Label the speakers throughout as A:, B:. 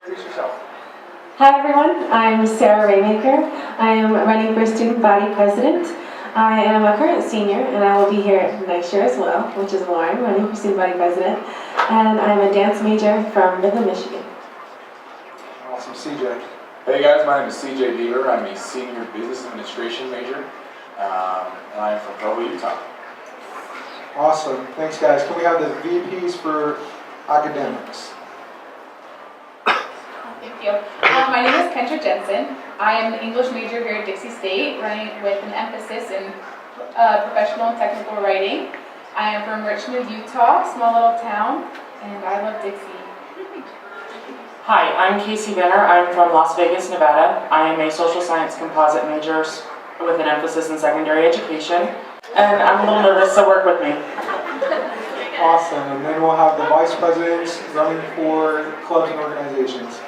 A: Introduce yourself.
B: Hi everyone, I'm Sarah Raymaker. I am running for student body president. I am a current senior and I will be here next year as well, which is Lauren, running for student body president. And I'm a dance major from Midland, Michigan.
A: Awesome, CJ.
C: Hey guys, my name is CJ Beaver. I'm a senior business administration major, and I am from Provo, Utah.
A: Awesome, thanks guys. Can we have the VPs for academics?
D: Thank you. My name is Kendra Jensen. I am an English major here at Dixie State, running with an emphasis in professional and technical writing. I am from Richmond, Utah, small little town, and I love Dixie.
E: Hi, I'm Casey Benner. I'm from Las Vegas, Nevada. I am a social science composite major with an emphasis in secondary education, and I'm a little nervous, so work with me.
A: Awesome, and then we'll have the vice presidents running for clubs and organizations.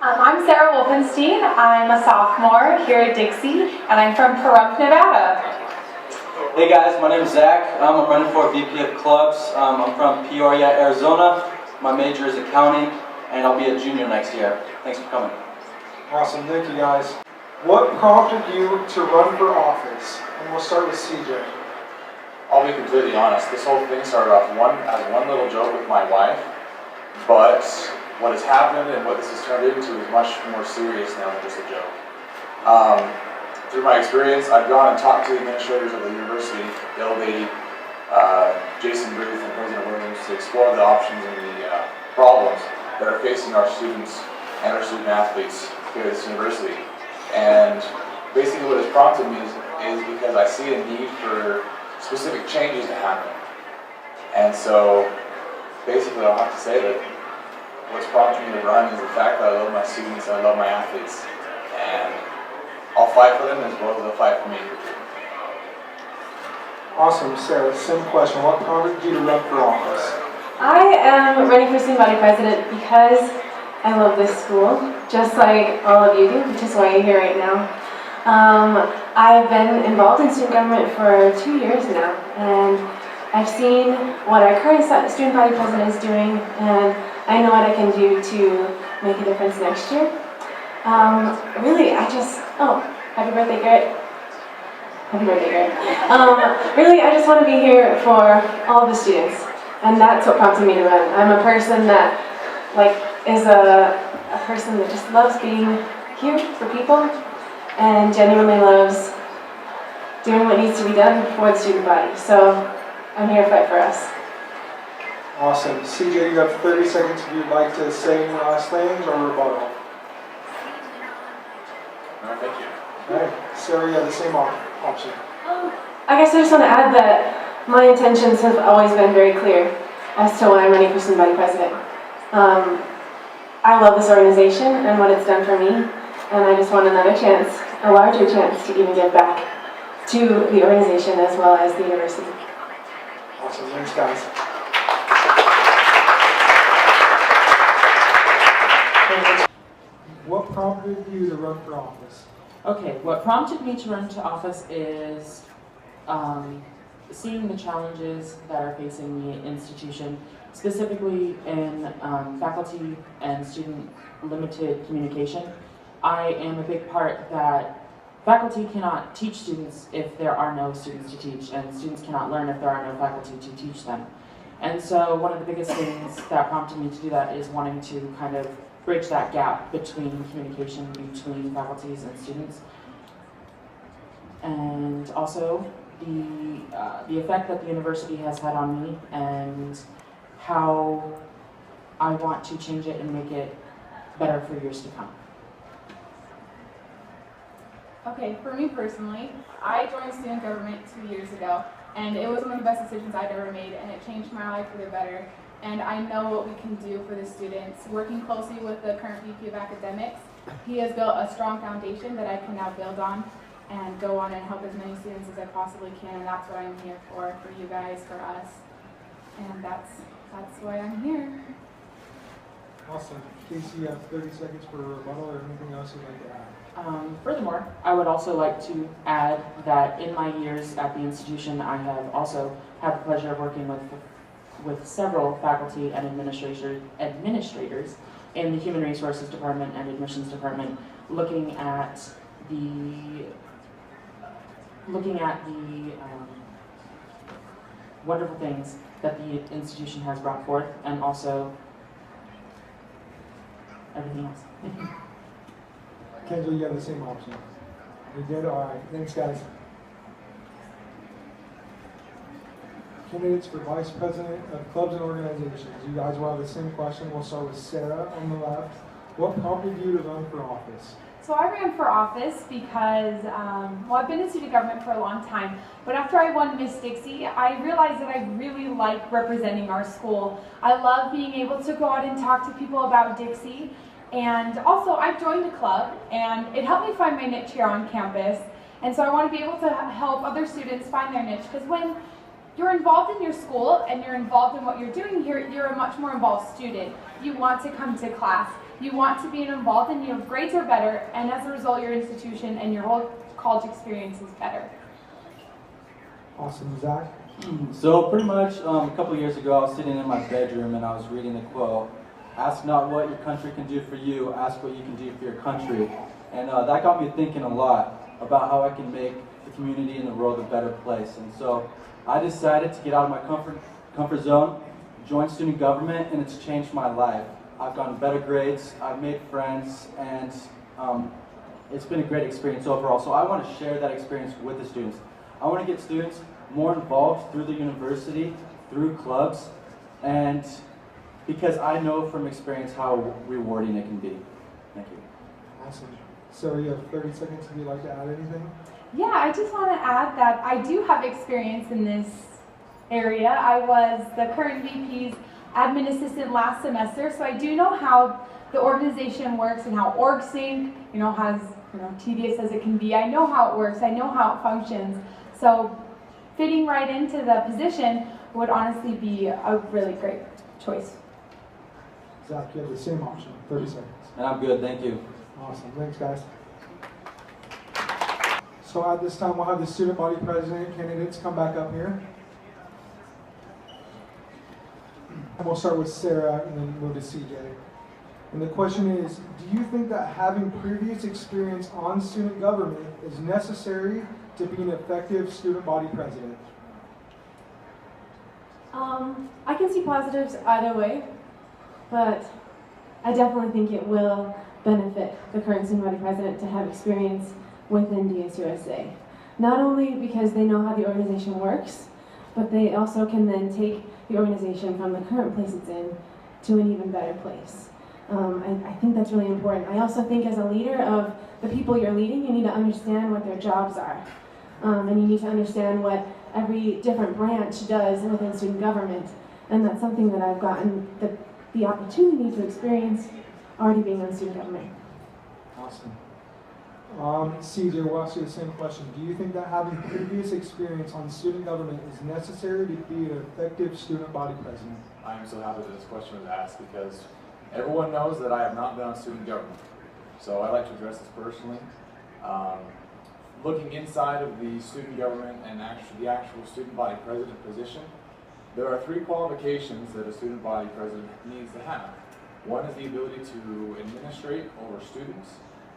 F: I'm Sarah Wolfenstein. I'm a sophomore here at Dixie, and I'm from Pahrump, Nevada.
G: Hey guys, my name is Zach. I'm running for VP of Clubs. I'm from Peoria, Arizona. My major is accounting, and I'll be a junior next year. Thanks for coming.
A: Awesome, thank you guys. What prompted you to run for office? And we'll start with CJ.
C: I'll be completely honest, this whole thing started off as one little joke with my wife, but what has happened and what this has turned into is much more serious now than just a joke. Through my experience, I've gone and talked to the administrators of the university, Bill Beatty, Jason Ruth, and President Williams to explore the options and the problems that are facing our students and our student athletes here at this university. And basically what has prompted me is because I see a need for specific changes to happen. And so basically I'll have to say that what's prompted me to run is the fact that I love my students and I love my athletes. And I'll fight for them as well as they'll fight for me.
A: Awesome, Sarah, same question. What prompted you to run for office?
B: I am running for student body president because I love this school, just like all of you do, which is why you're here right now. I've been involved in student government for 2 years now, and I've seen what our current student body president is doing, and I know what I can do to make a difference next year. Really, happy birthday, Garrett. Happy birthday, Garrett. Really, I just want to be here for all the students, and that's what prompted me to run. I'm a person that, is a person that just loves being here for people, and genuinely loves doing what needs to be done for the student body. So, I'm here to fight for us.
A: Awesome. CJ, you have 30 seconds if you'd like to say any last things or rebuttal.
C: No, thank you.
A: Okay. Sarah, you have the same option.
B: I guess I just want to add that my intentions have always been very clear as to why I'm running for student body president. I love this organization and what it's done for me, and I just want another chance, a larger chance to even give back to the organization as well as the university.
A: Awesome. Thanks, guys. What prompted you to run for office?
E: Okay, what prompted me to run to office is seeing the challenges that are facing the institution, specifically in faculty and student limited communication. I am a big part that faculty cannot teach students if there are no students to teach, and students cannot learn if there are no faculty to teach them. And so one of the biggest things that prompted me to do that is wanting to kind of bridge that gap between communication between faculties and students. And also the effect that the university has had on me and how I want to change it and make it better for years to come.
D: Okay, for me personally, I joined student government 2 years ago, and it was one of the best decisions I'd ever made, and it changed my life for the better. And I know what we can do for the students. Working closely with the current VP of Academics, he has built a strong foundation that I can now build on and go on and help as many students as I possibly can, and that's what I'm here for you guys, for us. And that's why I'm here.
A: Awesome. Casey, you have 30 seconds for a rebuttal or anything else you'd like to add.
E: Furthermore, I would also like to add that in my years at the institution, I have also had the pleasure of working with several faculty and administrators in the Human Resources Department and Admissions Department, looking at the wonderful things that the institution has brought forth, and also everything else.
A: Kendra, you have the same option. You did? All right. Thanks, guys. Candidates for Vice President of Clubs and Organizations. You guys will have the same question. We'll start with Sarah on the left. What prompted you to run for office?
D: So I ran for office because, I've been in student government for a long time, but after I won Miss Dixie, I realized that I really like representing our school. I love being able to go out and talk to people about Dixie, and also I've joined a club, and it helped me find my niche here on campus, and so I want to be able to help other students find their niche, because when you're involved in your school and you're involved in what you're doing here, you're a much more involved student. You want to come to class. You want to be involved, and your grades are better, and as a result, your institution and your whole college experience is better.
A: Awesome. Zach?
G: So pretty much a couple years ago, I was sitting in my bedroom and I was reading the quote, "Ask not what your country can do for you, ask what you can do for your country." And that got me thinking a lot about how I can make the community and the world a better place. And so I decided to get out of my comfort zone, join student government, and it's changed my life. I've gotten better grades, I've made friends, and it's been a great experience overall. So I want to share that experience with the students. I want to get students more involved through the university, through clubs, and because I know from experience how rewarding it can be. Thank you.
A: Awesome. So you have 30 seconds if you'd like to add anything.
D: Yeah, I just want to add that I do have experience in this area. I was the current VP's admin assistant last semester, so I do know how the organization works and how org sync, has, tedious as it can be. I know how it works. I know how it functions. So fitting right into the position would honestly be a really great choice.
A: Zach, you have the same option. 30 seconds.
G: And I'm good, thank you.
A: Awesome. Thanks, guys. So at this time, we'll have the student body president candidates come back up here. And we'll start with Sarah and then move to CJ. And the question is, do you think that having previous experience on student government is necessary to be an effective student body president?
B: I can see positives either way, but I definitely think it will benefit the current student body president to have experience within DSUSA. Not only because they know how the organization works, but they also can then take the organization from the current place it's in to an even better place. I think that's really important. I also think as a leader of the people you're leading, you need to understand what their jobs are. And you need to understand what every different branch does within student government. And that's something that I've gotten the opportunity to experience already being on student government.
A: Awesome. CJ, we'll ask you the same question. Do you think that having previous experience on student government is necessary to be an effective student body president?
C: I am so happy that this question was asked because everyone knows that I have not been on student government. So I like to address this personally. Looking inside of the student government and the actual student body president position, there are 3 qualifications that a student body president needs to have. One is the ability to administrate over students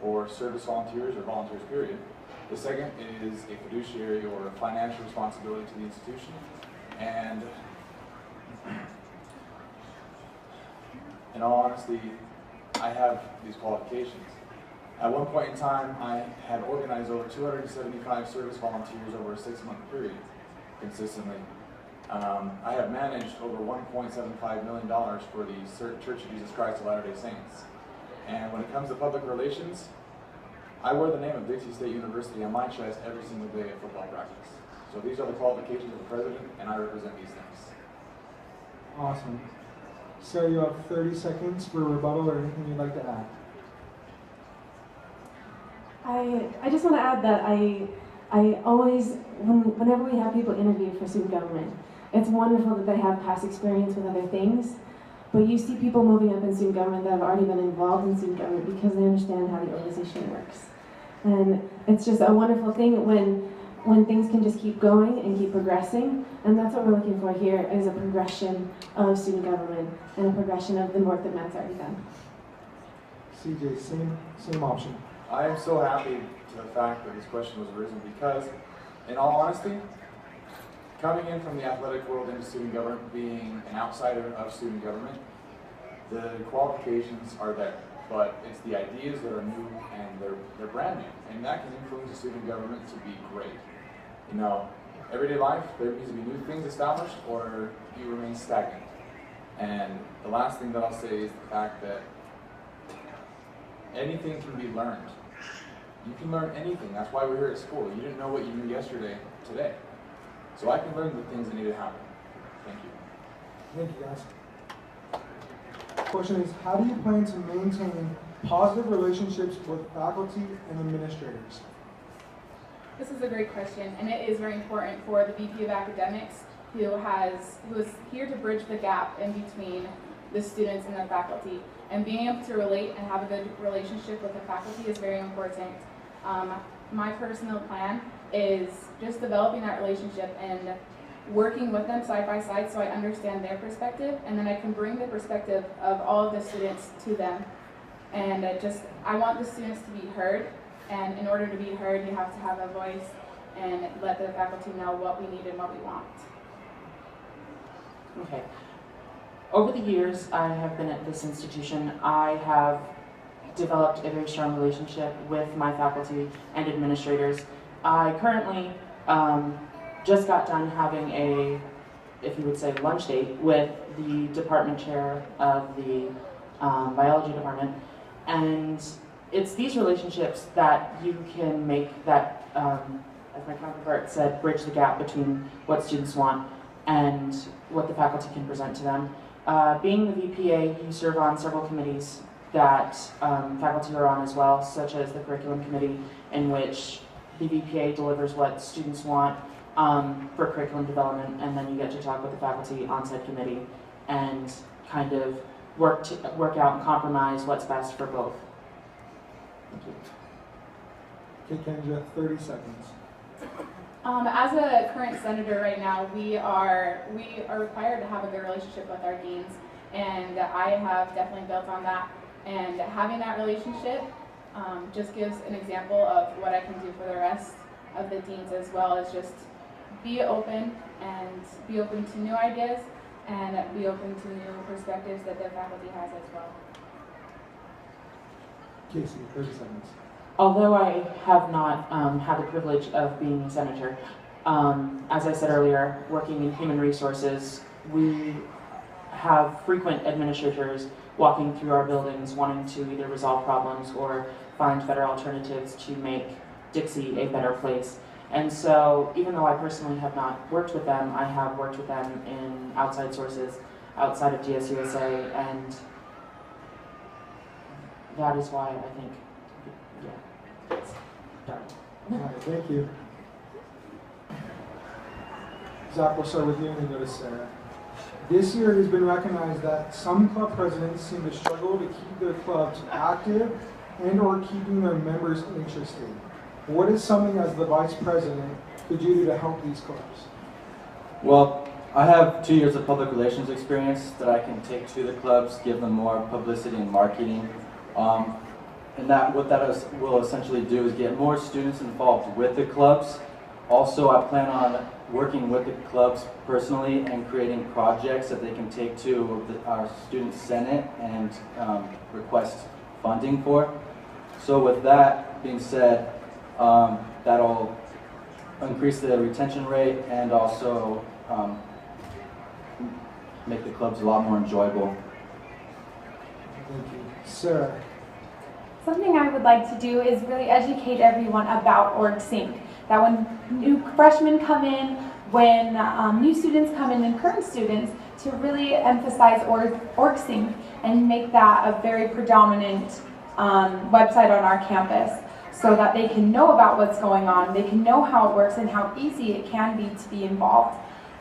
C: or service volunteers or volunteers period. The second is a fiduciary or a financial responsibility to the institution. And in all honesty, I have these qualifications. At one point in time, I had organized over 275 service volunteers over a 6-month period consistently. I have managed over $1.75 million for the Church of Jesus Christ of Latter-day Saints. And when it comes to public relations, I wear the name of Dixie State University on my chest every single day at football practice. So these are the qualifications of the president, and I represent these things.
A: Awesome. So you have 30 seconds for rebuttal or anything you'd like to add.
B: I just want to add that I always, whenever we have people interview for student government, it's wonderful that they have past experience with other things, but you see people moving up in student government that have already been involved in student government because they understand how the organization works. And it's just a wonderful thing when things can just keep going and keep progressing, and that's what we're looking for here, is a progression of student government and a progression of the work that Matt's already done.
A: CJ, same option.
C: I am so happy to the fact that this question was arisen because, in all honesty, coming in from the athletic world into student government, being an outsider of student government, the qualifications are there, but it's the ideas that are new and they're brand new, and that can influence the student government to be great. You know, everyday life, there needs to be new things established or you remain stagnant. And the last thing that I'll say is the fact that anything can be learned. You can learn anything. That's why we're here at school. You didn't know what you knew yesterday, today. So I can learn the things that need to happen. Thank you.
A: Thank you, guys. Question is, how do you plan to maintain positive relationships with faculty and administrators?
D: This is a great question, and it is very important for the VP of Academics who is here to bridge the gap in between the students and the faculty. And being able to relate and have a good relationship with the faculty is very important. My personal plan is just developing that relationship and working with them side by side so I understand their perspective, and then I can bring the perspective of all of the students to them. And I want the students to be heard, and in order to be heard, you have to have a voice and let the faculty know what we need and what we want.
E: Okay. Over the years I have been at this institution, I have developed a very strong relationship with my faculty and administrators. I currently just got done having a, if you would say, lunch date with the department chair of the biology department, and it's these relationships that you can make that, as my counterpart said, bridge the gap between what students want and what the faculty can present to them. Being the VPA, you serve on several committees that faculty are on as well, such as the curriculum committee, in which the VPA delivers what students want for curriculum development, and then you get to talk with the faculty on said committee and kind of work out and compromise what's best for both. Thank you.
A: Okay, Kendra, 30 seconds.
D: As a current senator right now, we are required to have a good relationship with our deans, and I have definitely built on that. And having that relationship just gives an example of what I can do for the rest of the deans, as well as just be open to new ideas and be open to new perspectives that the faculty has as well.
A: Casey, 30 seconds.
E: Although I have not had the privilege of being a senator, as I said earlier, working in human resources, we have frequent administrators walking through our buildings wanting to either resolve problems or find better alternatives to make Dixie a better place. And so even though I personally have not worked with them, I have worked with them in outside sources outside of DSUSA, and that is why I think, yeah, it's done.
A: All right, thank you. Zach, we'll start with you and then go to Sarah. This year it has been recognized that some club presidents seem to struggle to keep their clubs active and or keeping their members interested. What is something as the vice president could you do to help these clubs?
G: Well, I have 2 years of public relations experience that I can take to the clubs, give them more publicity and marketing. And what that will essentially do is get more students involved with the clubs. Also, I plan on working with the clubs personally and creating projects that they can take to our student senate and request funding for. So with that being said, that'll increase the retention rate and also make the clubs a lot more enjoyable.
A: Thank you. Sarah.
F: Something I would like to do is really educate everyone about OrgSync. That when new freshmen come in, when new students come in and current students, to really emphasize OrgSync and make that a very predominant website on our campus, so that they can know about what's going on, they can know how it works and how easy it can be to be involved.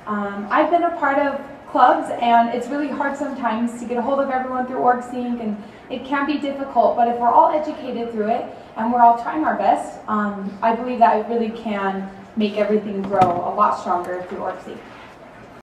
F: I've been a part of clubs, and it's really hard sometimes to get a hold of everyone through OrgSync, and it can be difficult, but if we're all educated through it and we're all trying our best, I believe that it really can make everything grow a lot stronger through OrgSync.